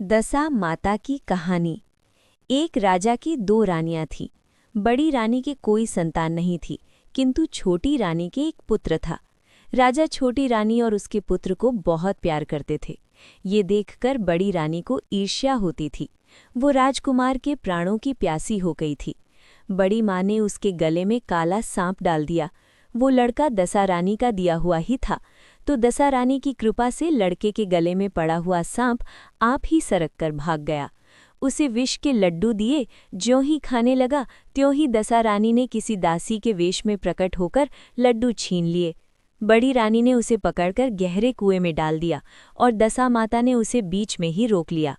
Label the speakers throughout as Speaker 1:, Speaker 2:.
Speaker 1: दशा माता की कहानी। एक राजा की दो रानियां थीं। बड़ी रानी के कोई संतान नहीं थी, किंतु छोटी रानी के एक पुत्र था। राजा छोटी रानी और उसके पुत्र को बहुत प्यार करते थे। ये देखकर बड़ी रानी को ईर्ष्या होती थी। वो राजकुमार के प्राणों की प्यासी हो गई थी। बड़ी माँ ने उसके गले में काला सांप डाल दिया। वो लड़का दशा रानी का दिया हुआ ही था, तो दशा रानी की कृपा से लड़के के गले में पड़ा हुआ सांप आप ही सरक कर भाग गया। उसे विष के लड्डू दिए, ज्यों ही खाने लगा त्यों ही दशा रानी ने किसी दासी के वेश में प्रकट होकर लड्डू छीन लिए। बड़ी रानी ने उसे पकड़कर गहरे कुएं में डाल दिया और दशा माता ने उसे बीच में ही रोक लिया।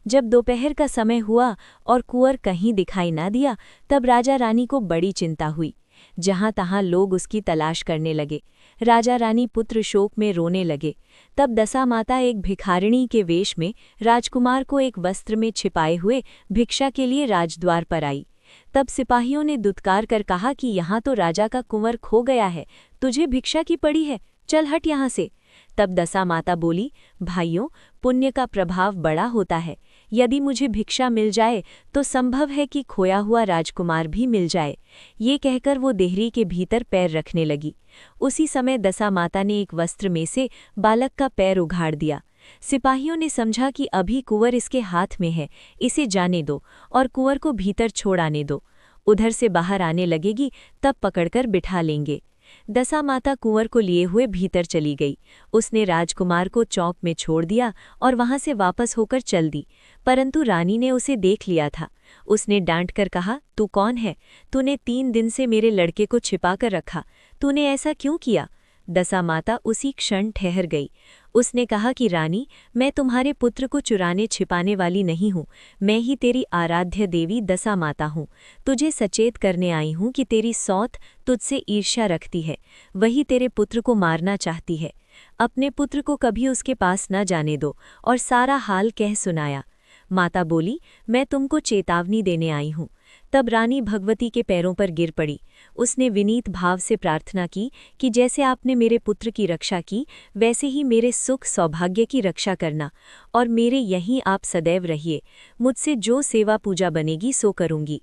Speaker 1: जब दोपहर का समय हुआ और कुंवर कहीं दिखाई ना दिया, तब राजा रानी को बड़ी चिंता हुई। जहां तहां लोग उसकी तलाश करने लगे। राजा रानी पुत्र शोक में रोने लगे। तब दशा माता एक भिखारिणी के वेश में राजकुमार को एक वस्त्र में छिपाए हुए भिक्षा के लिए राजद्वार पर आई। तब सिपाहियों ने दुत्कार कर कहा कि यहाँ तो राजा का कुंवर खो गया है, तुझे भिक्षा की पड़ी है, चल हट यहाँ से। तब दशा माता बोली, भाइयों, पुण्य का प्रभाव बड़ा होता है। यदि मुझे भिक्षा मिल जाए तो संभव है कि खोया हुआ राजकुमार भी मिल जाए। ये कहकर वो देहरी के भीतर पैर रखने लगी। उसी समय दशा माता ने एक वस्त्र में से बालक का पैर उघाड़ दिया। सिपाहियों ने समझा कि अभी कुंवर इसके हाथ में है, इसे जाने दो और कुंवर को भीतर छोड़ आने दो। उधर से बाहर आने लगेगी तब पकड़कर बिठा लेंगे। दशा माता कुंवर को लिए हुए भीतर चली गई। उसने राजकुमार को चौक में छोड़ दिया और वहां से वापस होकर चल दी। परंतु रानी ने उसे देख लिया था। उसने डांट कर कहा, तू कौन है? तूने 3 दिन से मेरे लड़के को छिपा कर रखा, तूने ऐसा क्यों किया? दशा माता उसी क्षण ठहर गई। उसने कहा कि रानी, मैं तुम्हारे पुत्र को चुराने छिपाने वाली नहीं हूँ। मैं ही तेरी आराध्य देवी दशा माता हूँ। तुझे सचेत करने आई हूँ कि तेरी सौत तुझसे ईर्ष्या रखती है, वही तेरे पुत्र को मारना चाहती है। अपने पुत्र को कभी उसके पास न जाने दो। और सारा हाल कह सुनाया। माता बोली, मैं तुमको चेतावनी देने आई हूँ। तब रानी भगवती के पैरों पर गिर पड़ी। उसने विनीत भाव से प्रार्थना की कि जैसे आपने मेरे पुत्र की रक्षा की, वैसे ही मेरे सुख सौभाग्य की रक्षा करना, और मेरे यहीं आप सदैव रहिए। मुझसे जो सेवा पूजा बनेगी सो करूँगी।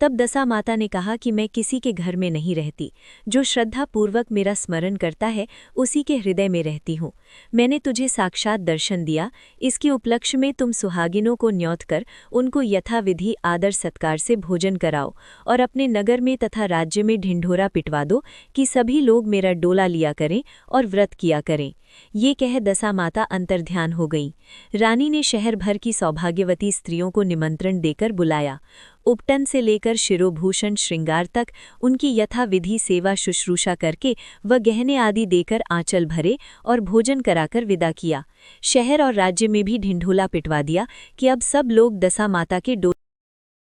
Speaker 1: तब दशा माता ने कहा कि मैं किसी के घर में नहीं रहती। जो श्रद्धापूर्वक मेरा स्मरण करता है उसी के हृदय में रहती हूँ। मैंने तुझे साक्षात दर्शन दिया। इसके उपलक्ष्य में तुम सुहागिनों को न्योत कर उनको यथाविधि आदर सत्कार से भोजन कराओ और अपने नगर में तथा राज्य में ढिंढोरा पिटवा दो कि सभी लोग मेरा डोला लिया करें और व्रत किया करें। ये कह दशा माता अंतर्ध्यान हो गई। रानी ने शहर भर की सौभाग्यवती स्त्रियों को निमंत्रण देकर बुलाया। उपटन से लेकर शिरोभूषण श्रृंगार तक उनकी यथाविधि सेवा शुश्रूषा करके व गहने आदि देकर आंचल भरे और भोजन कराकर विदा किया। शहर और राज्य में भी ढिंढोला पिटवा दिया कि अब सब लोग दशा माता के